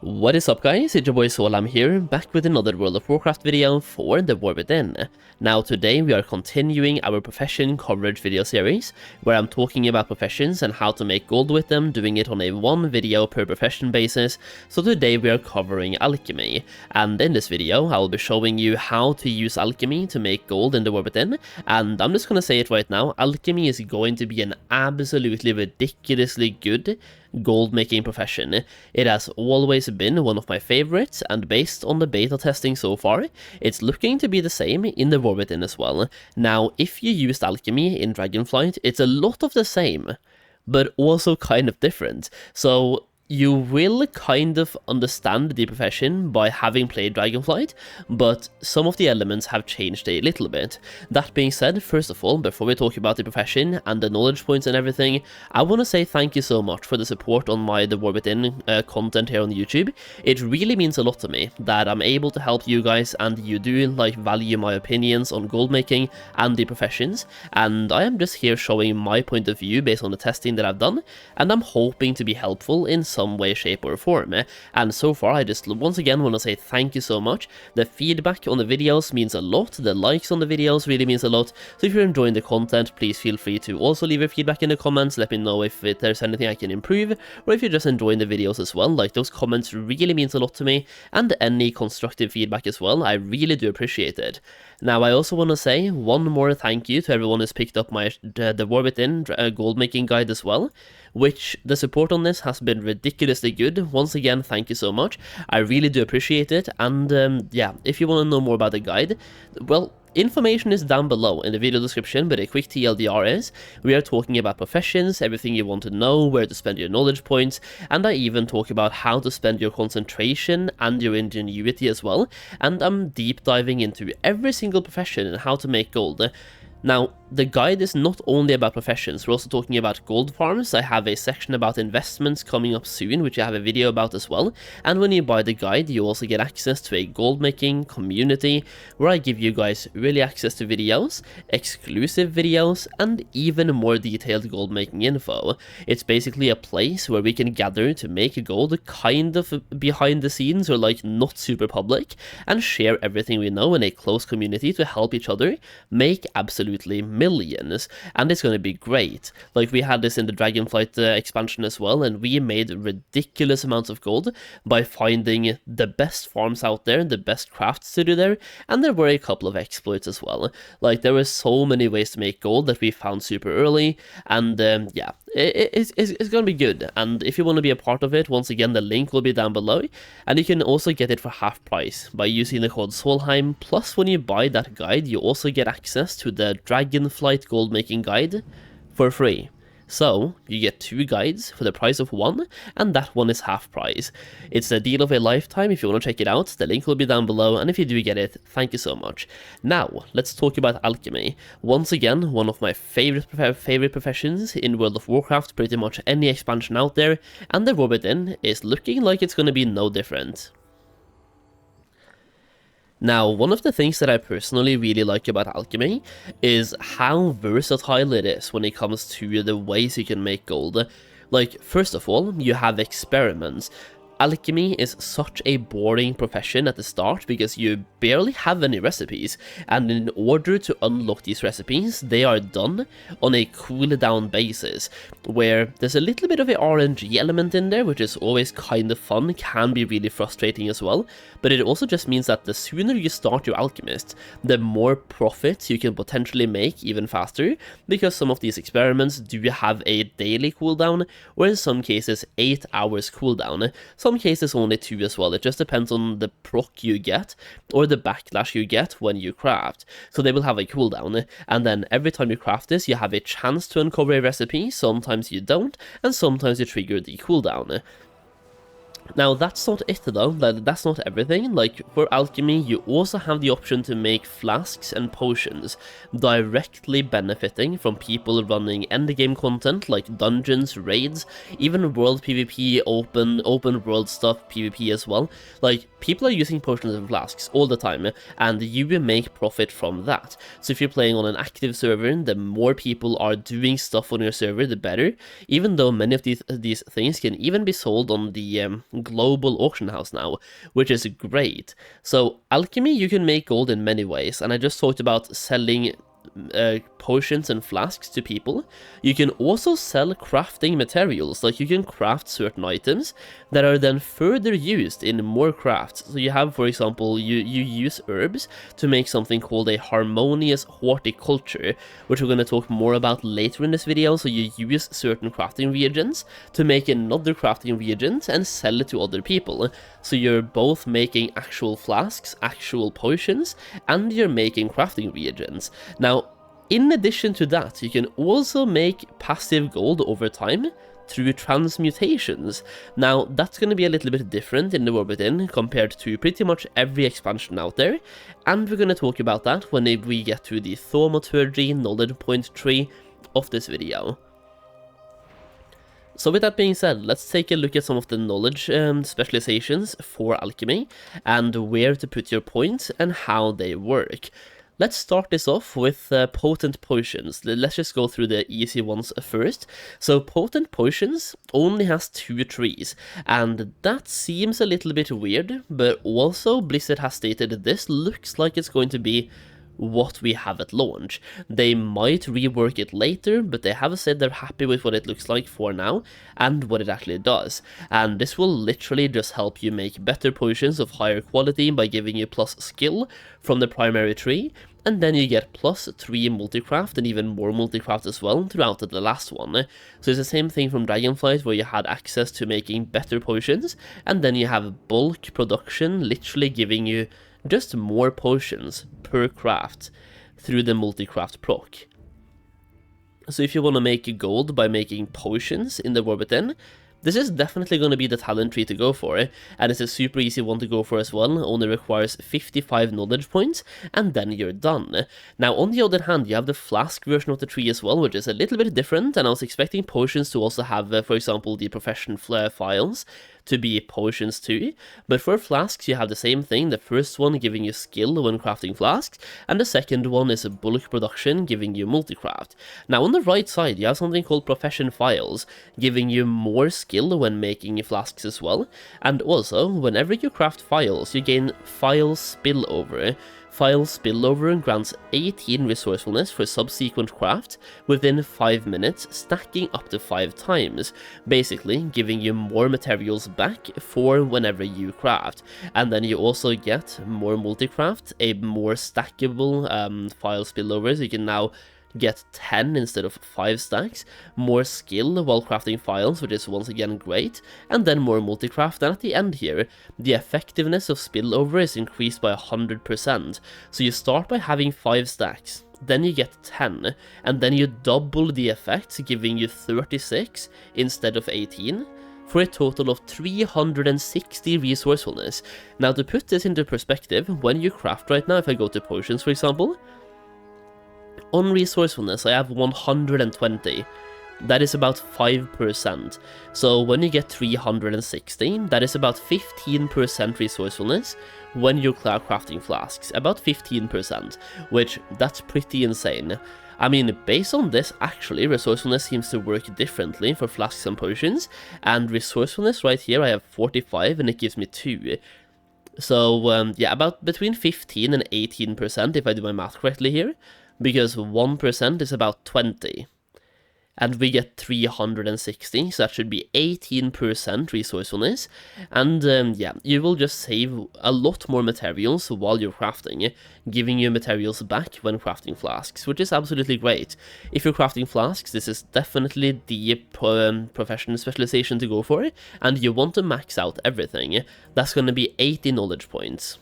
What is up guys, it's your boy Solheim here, back with another World of Warcraft video for the War Within. Now today we are continuing our profession coverage video series, where I'm talking about professions and how to make gold with them, doing it on a one video per profession basis. So today we are covering alchemy, and in this video I will be showing you how to use alchemy to make gold in the War Within, and I'm just gonna say it right now, alchemy is going to be an absolutely ridiculously good gold making profession. It has always been one of my favorites, and based on the beta testing so far, it's looking to be the same in the War Within as well. Now, if you used alchemy in Dragonflight, it's a lot of the same, but also kind of different. So you will kind of understand the profession by having played Dragonflight, but some of the elements have changed a little bit. That being said, first of all, before we talk about the profession and the knowledge points and everything, I want to say thank you so much for the support on my The War Within content here on YouTube. It really means a lot to me that I'm able to help you guys, and you do value my opinions on gold making and the professions, and I am just here showing my point of view based on the testing that I've done, and I'm hoping to be helpful in some way, shape or form. And so far I just once again want to say thank you so much. The feedback on the videos means a lot, the likes on the videos really means a lot, so if you're enjoying the content, please feel free to also leave your feedback in the comments. Let me know if there's anything I can improve, or if you're just enjoying the videos as well. Those comments really means a lot to me, and any constructive feedback as well, I really do appreciate it. Now I also want to say one more thank you to everyone who's picked up my the War Within Goldmaking Guide as well, which the support on this has been ridiculously good. Once again, thank you so much. I really do appreciate it, and yeah, if you want to know more about the guide, well, information is down below in the video description, but a quick TLDR is, we are talking about professions, everything you want to know, where to spend your knowledge points, and I even talk about how to spend your concentration and your ingenuity as well, and I'm deep diving into every single profession and how to make gold. Now, the guide is not only about professions, we're also talking about gold farms. I have a section about investments coming up soon, which I have a video about as well, and when you buy the guide, you also get access to a gold making community, where I give you guys early access to videos, exclusive videos, and even more detailed gold making info. It's basically a place where we can gather to make gold kind of behind the scenes, or not super public, and share everything we know in a close community to help each other make absolutely millions, and it's going to be great. We had this in the Dragonflight expansion as well, and we made ridiculous amounts of gold by finding the best farms out there, the best crafts to do there, and there were a couple of exploits as well. There were so many ways to make gold that we found super early, and yeah, it's going to be good. And if you want to be a part of it, once again, the link will be down below, and you can also get it for half price by using the code Solheim. Plus, when you buy that guide, you also get access to the Dragonflight Goldmaking Guide for free. So, you get 2 guides for the price of 1, and that one is half price. It's a deal of a lifetime. If you want to check it out, the link will be down below, and if you do get it, thank you so much. Now, let's talk about alchemy. Once again, one of my favorite professions in World of Warcraft, pretty much any expansion out there, and the War Within is looking like it's going to be no different. Now, one of the things that I personally really like about alchemy is how versatile it is when it comes to the ways you can make gold. First of all, you have experiments. Alchemy is such a boring profession at the start because you barely have any recipes, and in order to unlock these recipes, they are done on a cooldown basis, where there's a little bit of a RNG element in there, which is always kind of fun, can be really frustrating as well, but it also just means that the sooner you start your alchemist, the more profits you can potentially make even faster, because some of these experiments do have a daily cooldown, or in some cases 8 hours cooldown. Some cases only 2 as well. It just depends on the proc you get or the backlash you get when you craft. So they will have a cooldown, and then every time you craft this, you have a chance to uncover a recipe. Sometimes you don't, and sometimes you trigger the cooldown. Now, that's not it though, that's not everything. For alchemy, you also have the option to make flasks and potions, directly benefiting from people running endgame content like dungeons, raids, even world PvP, open world stuff, PvP as well. People are using potions and flasks all the time, and you will make profit from that. So if you're playing on an active server, the more people are doing stuff on your server, the better, even though many of these things can even be sold on the global auction house now, which is great. So alchemy, you can make gold in many ways, and I just talked about selling potions and flasks to people. You can also sell crafting materials, like you can craft certain items that are then further used in more crafts. So you have, for example, you use herbs to make something called a harmonious horticulture, which we're going to talk more about later in this video. So you use certain crafting reagents to make another crafting reagent and sell it to other people. So you're both making actual flasks, actual potions, and you're making crafting reagents. Now, in addition to that, you can also make passive gold over time through transmutations. Now, that's going to be a little bit different in the War Within compared to pretty much every expansion out there, and we're going to talk about that when we get to the Thaumaturgy knowledge point tree of this video. So with that being said, let's take a look at some of the knowledge specializations for alchemy, and where to put your points and how they work. Let's start this off with potent potions. Let's just go through the easy ones first. So potent potions only has 2 trees, and that seems a little bit weird, but also Blizzard has stated this looks like it's going to be what we have at launch. They might rework it later, but they have said they're happy with what it looks like for now and what it actually does. And this will literally just help you make better potions of higher quality by giving you plus skill from the primary tree, and then you get plus 3 multicraft and even more multicraft as well throughout the last one. So it's the same thing from Dragonflight, where you had access to making better potions, and then you have bulk production literally giving you just more potions per craft through the multicraft proc. So if you want to make gold by making potions in the War Within, this is definitely going to be the talent tree to go for, and it's a super easy one to go for as well. Only requires 55 knowledge points, and then you're done. Now, on the other hand, you have the flask version of the tree as well, which is a little bit different, and I was expecting potions to also have, for example, the profession files to be potions too, but for flasks you have the same thing, the first one giving you skill when crafting flasks, and the second one is a bulk production giving you multicraft. Now on the right side you have something called profession files, giving you more skill when making flasks as well, and also whenever you craft files you gain file spillover. File spillover grants 18 resourcefulness for subsequent craft within 5 minutes, stacking up to 5 times, basically giving you more materials back for whenever you craft. And then you also get more multicraft, a more stackable file spillover, so you can now get 10 instead of 5 stacks, more skill while crafting files, which is once again great, and then more multicraft. And at the end here, the effectiveness of spillover is increased by 100%. So you start by having 5 stacks, then you get 10, and then you double the effects, giving you 36 instead of 18, for a total of 360 resourcefulness. Now to put this into perspective, when you craft right now, if I go to potions for example, on resourcefulness I have 120, that is about 5%, so when you get 360, that is about 15% resourcefulness when you're crafting flasks, about 15%, which that's pretty insane. I mean, based on this, actually, resourcefulness seems to work differently for flasks and potions, and resourcefulness right here I have 45 and it gives me 2. So yeah, about between 15 and 18% if I do my math correctly here, because 1% is about 20, and we get 360, so that should be 18% resourcefulness, and yeah, you will just save a lot more materials while you're crafting, giving you materials back when crafting flasks, which is absolutely great. If you're crafting flasks, this is definitely the profession specialization to go for, and you want to max out everything. That's going to be 80 knowledge points.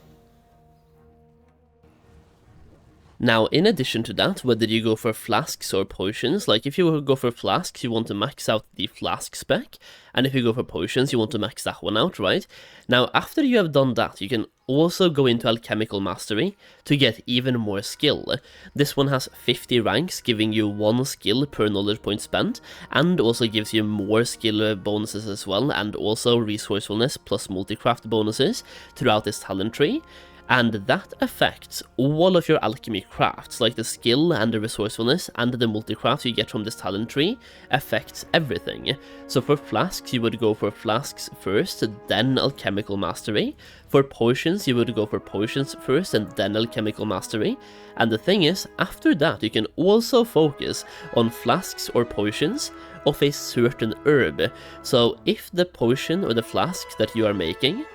Now, in addition to that, whether you go for flasks or potions, like if you go for flasks, you want to max out the flask spec, and if you go for potions, you want to max that one out, right? Now, after you have done that, you can also go into Alchemical Mastery to get even more skill. This one has 50 ranks, giving you 1 skill per knowledge point spent, and also gives you more skill bonuses as well, and also resourcefulness plus multicraft bonuses throughout this talent tree. and that affects all of your alchemy crafts, like the skill and the resourcefulness and the multi-crafts you get from this talent tree affects everything. So for flasks, you would go for flasks first, then alchemical mastery. For potions, you would go for potions first and then alchemical mastery. And the thing is, after that, you can also focus on flasks or potions of a certain herb. So if the potion or the flask that you are making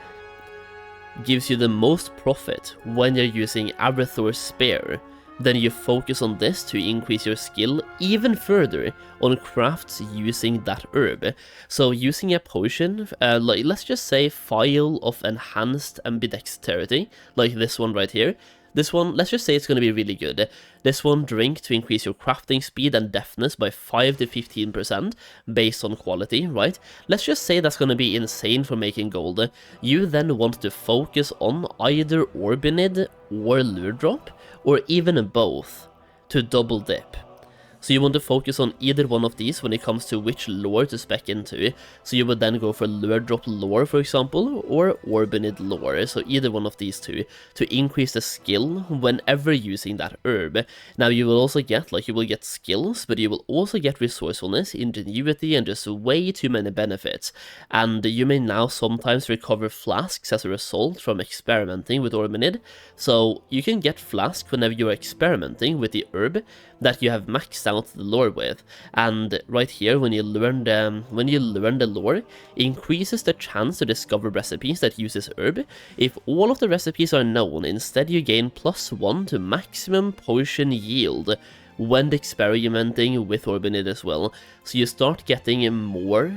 gives you the most profit when you're using Arathor's Spear, then you focus on this to increase your skill even further on crafts using that herb. So using a potion, like let's just say Phial of Enhanced Ambidexterity, like this one right here. This one, let's just say it's going to be really good. This one, drink to increase your crafting speed and deftness by 5 to 15% based on quality, right? Let's just say that's going to be insane for making gold. You then want to focus on either Orbinid or Lure Drop, or even both, to double dip. So you want to focus on either one of these when it comes to which lore to spec into. So you would then go for Lure Drop lore, for example, or Orbinid lore. So either one of these two to increase the skill whenever using that herb. Now you will also get, like, you will get skills, but you will also get resourcefulness, ingenuity, and just way too many benefits. And you may now sometimes recover flasks as a result from experimenting with Orbinid. So you can get flask whenever you are experimenting with the herb that you have maxed out the lore with. And right here, when you learn the lore, increases the chance to discover recipes that use this herb. If all of the recipes are known, instead you gain +1 to maximum potion yield when experimenting with Orbinid as well. So you start getting more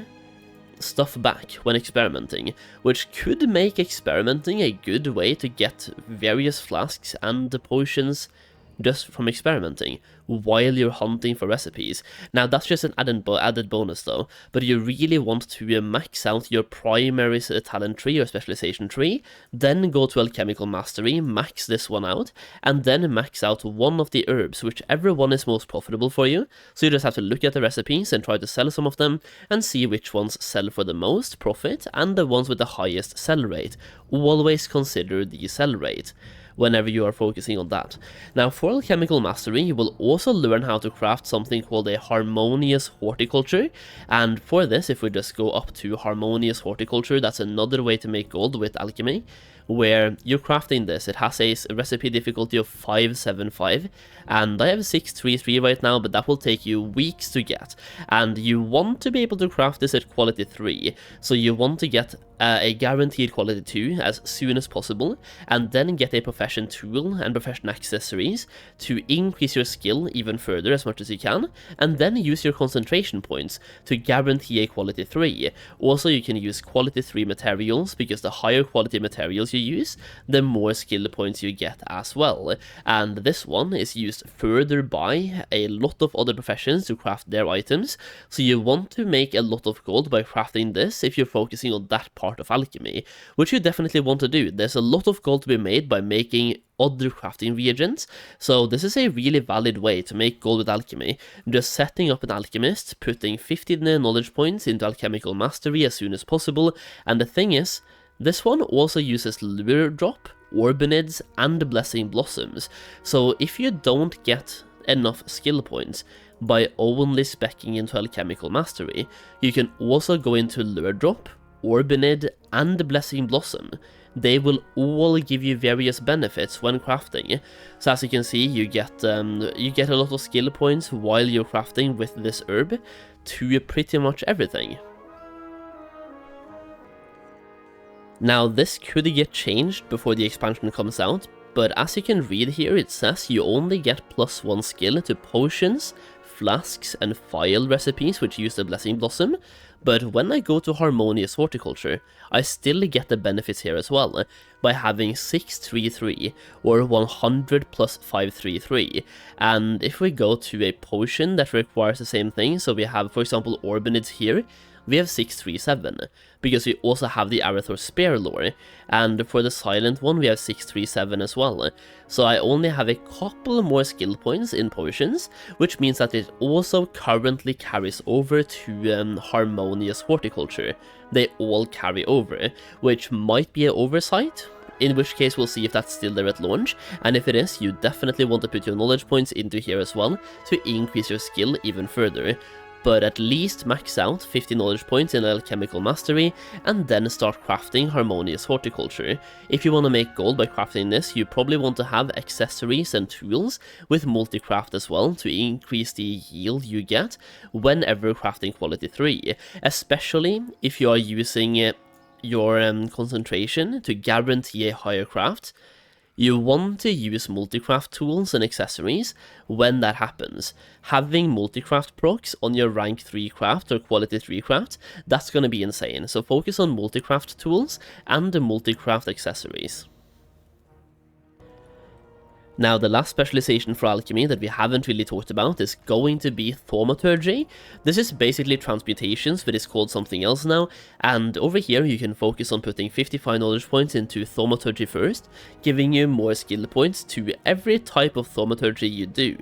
stuff back when experimenting, which could make experimenting a good way to get various flasks and potions just from experimenting while you're hunting for recipes. Now that's just an added bonus though, but you really want to max out your primary talent tree or specialization tree, then go to alchemical mastery, max this one out, and then max out one of the herbs, whichever one is most profitable for you. So you just have to look at the recipes and try to sell some of them and see which ones sell for the most profit and the ones with the highest sell rate. Always consider the sell rate whenever you are focusing on that. Now for alchemical mastery, you will also learn how to craft something called a harmonious horticulture, and for this, if we just go up to harmonious horticulture, that's another way to make gold with alchemy, where you're crafting this. It has a recipe difficulty of 575, and I have 633 right now, but that will take you weeks to get, and you want to be able to craft this at quality 3, so you want to get a guaranteed quality 2 as soon as possible, and then get a profession tool and profession accessories to increase your skill even further as much as you can, and then use your concentration points to guarantee a quality 3. Also, you can use quality 3 materials, because the higher quality materials you use, the more skill points you get as well. And this one is used further by a lot of other professions to craft their items, so you want to make a lot of gold by crafting this if you're focusing on that part of alchemy, which you definitely want to do. There's a lot of gold to be made by making other crafting reagents, so this is a really valid way to make gold with alchemy. Just setting up an alchemist, putting 15 knowledge points into alchemical mastery as soon as possible, and the thing is, this one also uses Lure Drop, Orbinids, and Blessing Blossoms, so if you don't get enough skill points by only speccing into alchemical mastery, you can also go into Lure Drop, Orbinid, and Blessing Blossom. They will all give you various benefits when crafting. So as you can see, you get a lot of skill points while you're crafting with this herb to pretty much everything. Now this could get changed before the expansion comes out, but as you can read here, it says you only get +1 skill to potions, flasks, and phial recipes which use the Blessing Blossom, but when I go to Harmonious Horticulture, I still get the benefits here as well, by having 633, or 100 plus 533, and if we go to a potion that requires the same thing, so we have, for example, Orbinids here, we have 637, because we also have the Arathor's Spear lore, and for the Silent one we have 637 as well, so I only have a couple more skill points in potions, which means that it also currently carries over to Harmonious Horticulture. They all carry over, which might be an oversight, in which case we'll see if that's still there at launch, and if it is, you definitely want to put your knowledge points into here as well to increase your skill even further. But at least max out 50 knowledge points in alchemical mastery, and then start crafting harmonious horticulture. If you want to make gold by crafting this, you probably want to have accessories and tools with multi-craft as well to increase the yield you get whenever crafting quality 3, especially if you are using your concentration to guarantee a higher craft. You want to use multicraft tools and accessories when that happens. Having multicraft procs on your rank 3 craft or quality 3 craft, that's going to be insane. So focus on multicraft tools and the multicraft accessories. Now, the last specialization for alchemy that we haven't really talked about is going to be Thaumaturgy. This is basically transmutations, but it's called something else now, and over here you can focus on putting 55 knowledge points into Thaumaturgy first, giving you more skill points to every type of Thaumaturgy you do.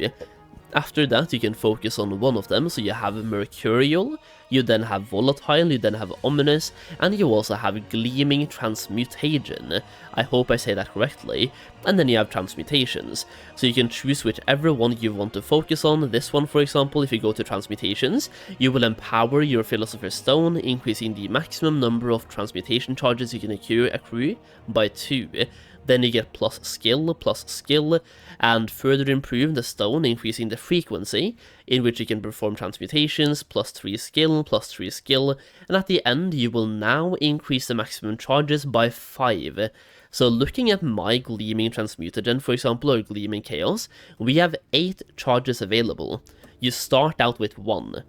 After that, you can focus on one of them, so you have Mercurial, you then have Volatile, you then have Ominous, and you also have Gleaming Transmutation. I hope I say that correctly. And then you have Transmutations, so you can choose whichever one you want to focus on. This one, for example, if you go to Transmutations, you will empower your Philosopher's Stone, increasing the maximum number of transmutation charges you can accrue by 2. Then you get plus skill, and further improve the stone, increasing the frequency in which you can perform transmutations, plus 3 skill, and at the end you will now increase the maximum charges by 5. So looking at my Gleaming Transmutagen, for example, or Gleaming Chaos, we have 8 charges available. You start out with 1.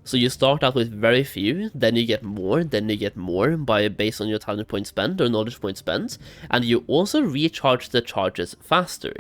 So you start out with very few, then you get more based on your talent point spent or knowledge point spent, and you also recharge the charges faster.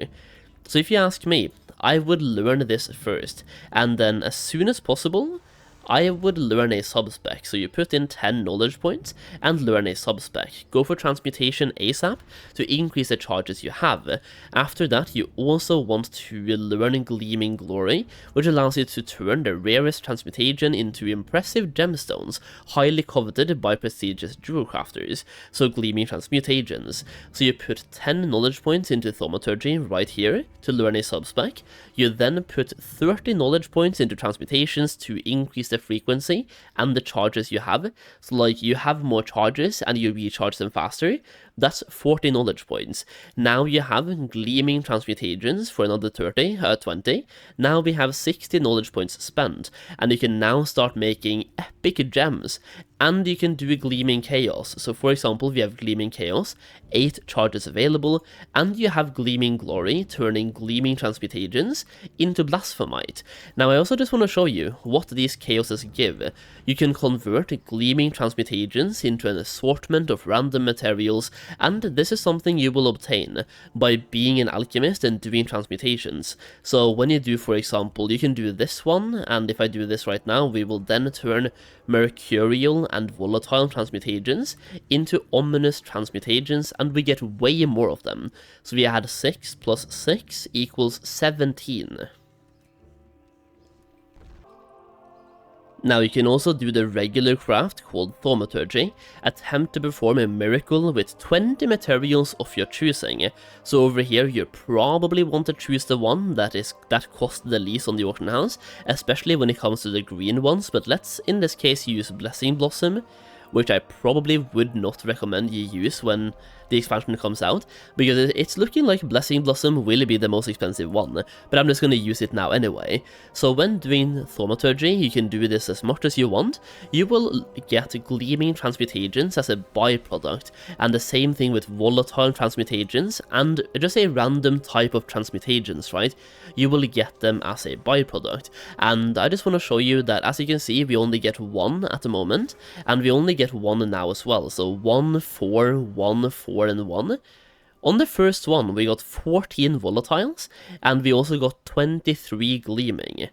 So if you ask me, I would learn this first, and then as soon as possible, I would learn a subspec. So you put in 10 knowledge points and learn a subspec. Go for transmutation ASAP to increase the charges you have. After that, you also want to learn Gleaming Glory, which allows you to turn the rarest transmutation into impressive gemstones, highly coveted by prestigious jewel crafters. So Gleaming Transmutations. So you put 10 knowledge points into Thaumaturgy right here to learn a subspec. You then put 30 knowledge points into transmutations to increase the frequency and the charges you have. So like you have more charges and you recharge them faster. That's 40 knowledge points. Now you have Gleaming Transmutations for another 20. Now we have 60 knowledge points spent, and you can now start making epic gems. And you can do a Gleaming Chaos. So for example, we have Gleaming Chaos, 8 charges available, and you have Gleaming Glory, turning Gleaming Transmutations into Blasphemite. Now I also just want to show you what these chaoses give. You can convert Gleaming Transmutations into an assortment of random materials, and this is something you will obtain by being an alchemist and doing transmutations. So when you do, for example, you can do this one, and if I do this right now, we will then turn Mercurial and Volatile Transmutations into Ominous Transmutations, and we get way more of them. So we had 6 plus 6 equals 17. Now you can also do the regular craft called Thaumaturgy, attempt to perform a miracle with 20 materials of your choosing. So over here you probably want to choose the one that costs the least on the auction house, especially when it comes to the green ones, but let's in this case use Blessing Blossom, which I probably would not recommend you use when the expansion comes out, because it's looking like Blessing Blossom will be the most expensive one, but I'm just going to use it now anyway. So when doing Thaumaturgy, you can do this as much as you want. You will get Gleaming Transmutations as a byproduct, and the same thing with Volatile Transmutations, and just a random type of transmutations, right? You will get them as a byproduct, and I just want to show you that, as you can see, we only get 1 at the moment, and we only get 1 now as well, so 1, 4, 1, 4, and 1. On the first one, we got 14 volatiles, and we also got 23 gleaming.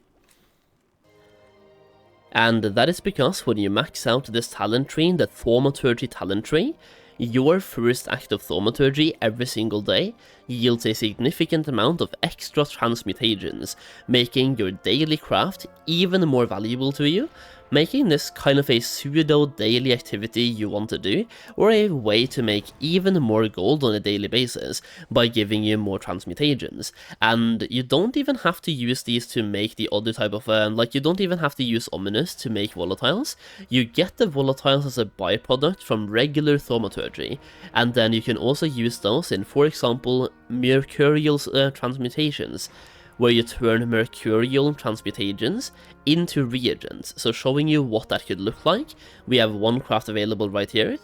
And that is because when you max out this talent tree, the Thaumaturgy talent tree, your first act of Thaumaturgy every single day yields a significant amount of extra transmutations, making your daily craft even more valuable to you, making this kind of a pseudo daily activity you want to do, or a way to make even more gold on a daily basis by giving you more transmutations. And you don't even have to use these to make the other type of, you don't even have to use ominous to make volatiles. You get the volatiles as a byproduct from regular thaumaturgy, and then you can also use those in, for example, mercurial transmutations, where you turn mercurial transmutagens into reagents. So showing you what that could look like, we have one craft available right here,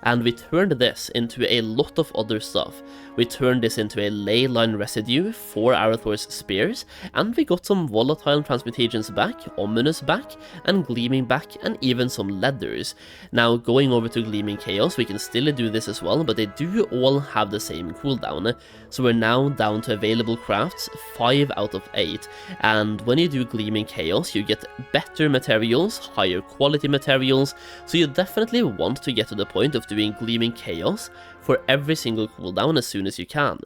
and we turned this into a lot of other stuff. We turned this into a ley line residue for Arathor's spears, and we got some volatile transmutations back, ominous back, and gleaming back, and even some leathers. Now, going over to Gleaming Chaos, we can still do this as well, but they do all have the same cooldown. So we're now down to available crafts, 5 out of 8, and when you do Gleaming Chaos, you get better materials, higher quality materials, so you definitely want to get to the point of doing Gleaming Chaos for every single cooldown as soon as you can,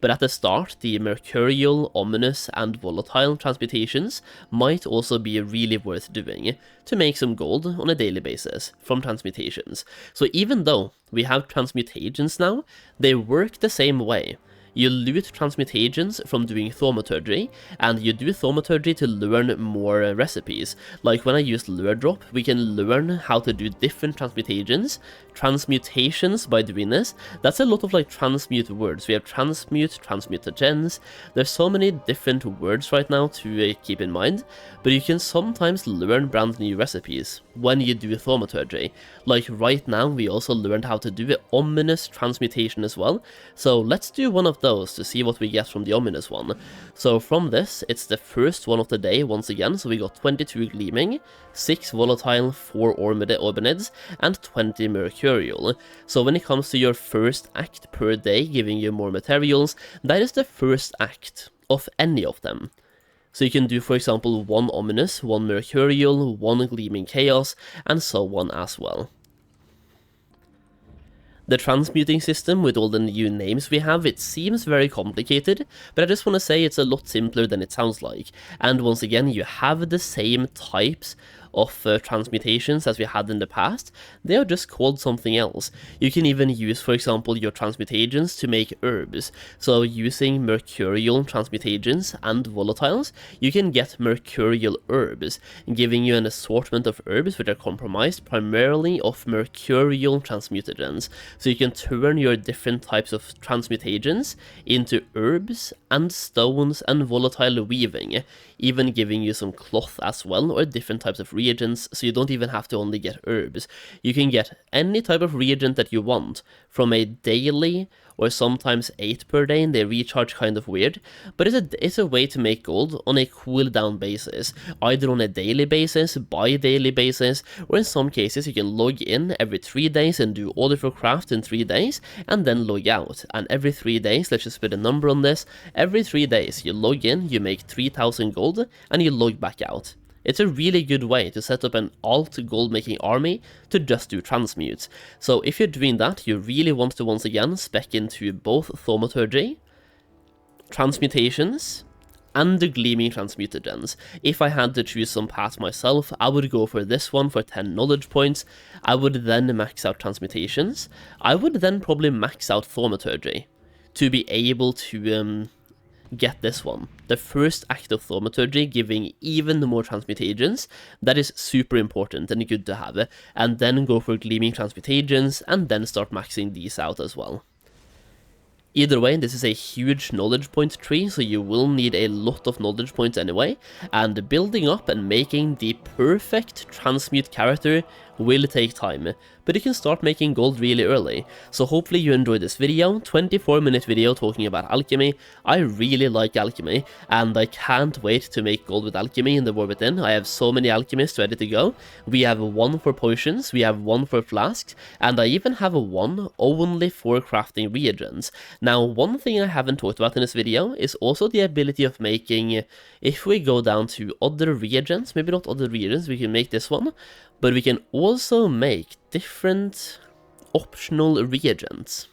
but at the start, the mercurial, ominous, and volatile transmutations might also be really worth doing to make some gold on a daily basis from transmutations. So even though we have transmutations now, they work the same way. You loot transmutagens from doing Thaumaturgy, and you do Thaumaturgy to learn more recipes. Like when I used Lure Drop, we can learn how to do different transmutations by doing this. That's a lot of like transmute words. We have transmute, transmutagens. There's so many different words right now to keep in mind, but you can sometimes learn brand new recipes when you do Thaumaturgy. Like right now, we also learned how to do an ominous transmutation as well. So let's do one of those to see what we get from the ominous one. So from this, it's the first one of the day once again, so we got 22 gleaming, 6 volatile, 4 orbinids, and 20 mercurial. So when it comes to your first act per day giving you more materials, that is the first act of any of them. So you can do, for example, 1 ominous, 1 mercurial, 1 gleaming chaos, and so on as well. The transmuting system with all the new names we have, it seems very complicated, but I just want to say it's a lot simpler than it sounds like. And once again, you have the same types of transmutations as we had in the past. They are just called something else. You can even use, for example, your transmutagens to make herbs. So using mercurial transmutagens and volatiles, you can get mercurial herbs, giving you an assortment of herbs which are comprised primarily of mercurial transmutagens. So you can turn your different types of transmutagens into herbs and stones and volatile weaving, even giving you some cloth as well, or different types of reagents, so you don't even have to only get herbs. You can get any type of reagent that you want from a daily or sometimes 8 per day, and they recharge kind of weird, but it's a way to make gold on a cooldown basis, either on a daily basis, bi-daily basis, or in some cases you can log in every 3 days and do order for craft in 3 days, and then log out, and every 3 days, let's just put a number on this, every 3 days you log in, you make 3000 gold, and you log back out. It's a really good way to set up an alt goldmaking army to just do transmutes. So if you're doing that, you really want to once again spec into both Thaumaturgy, transmutations, and the gleaming transmutagens. If I had to choose some path myself, I would go for this one for 10 knowledge points. I would then max out transmutations. I would then probably max out Thaumaturgy to be able to get this one. The first act of Thaumaturgy giving even more transmutagens. That is super important and good to have. And then go for gleaming transmutagens and then start maxing these out as well. Either way, this is a huge knowledge point tree, so you will need a lot of knowledge points anyway, and building up and making the perfect transmute character will take time, but you can start making gold really early. So hopefully you enjoyed this video, 24-minute video talking about alchemy. I really like alchemy, and I can't wait to make gold with alchemy in the War Within. I have so many alchemists ready to go. We have 1 for potions, we have 1 for flasks, and I even have 1 only for crafting reagents. Now, one thing I haven't talked about in this video is also the ability of making, if we go down to other reagents, maybe not other reagents, we can make this one, but we can also make different optional reagents.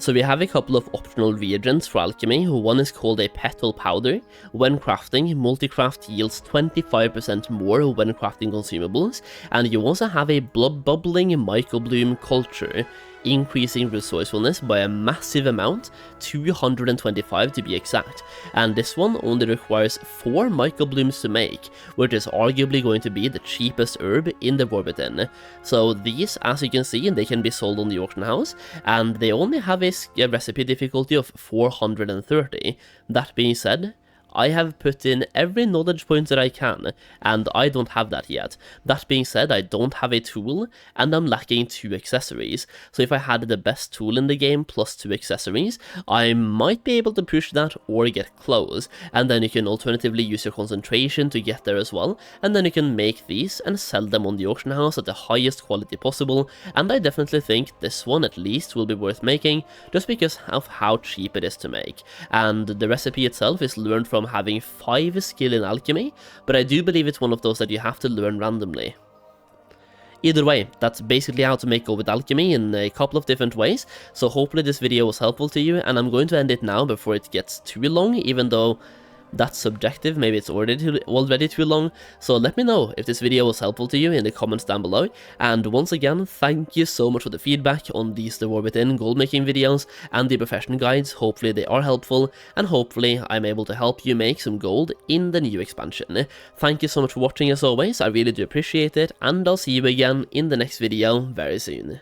So we have a couple of optional reagents for alchemy. One is called a petal powder. When crafting, multicraft yields 25% more when crafting consumables, and you also have a bubbling microbloom culture, increasing resourcefulness by a massive amount, 225 to be exact, and this one only requires 4 microblooms to make, which is arguably going to be the cheapest herb in the War Within. So these, as you can see, they can be sold on the auction house, and they only have a recipe difficulty of 430. That being said, I have put in every knowledge point that I can, and I don't have that yet. That being said, I don't have a tool, and I'm lacking 2 accessories, so if I had the best tool in the game plus 2 accessories, I might be able to push that or get close, and then you can alternatively use your concentration to get there as well, and then you can make these and sell them on the auction house at the highest quality possible, and I definitely think this one at least will be worth making, just because of how cheap it is to make, and the recipe itself is learned from having 5 skill in alchemy, but I do believe it's one of those that you have to learn randomly. Either way, that's basically how to make gold with alchemy in a couple of different ways, so hopefully this video was helpful to you, and I'm going to end it now before it gets too long, even though that's subjective, maybe it's already too long, so let me know if this video was helpful to you in the comments down below, and once again, thank you so much for the feedback on these the War Within Goldmaking videos and the profession guides. Hopefully they are helpful, and hopefully I'm able to help you make some gold in the new expansion. Thank you so much for watching as always, I really do appreciate it, and I'll see you again in the next video very soon.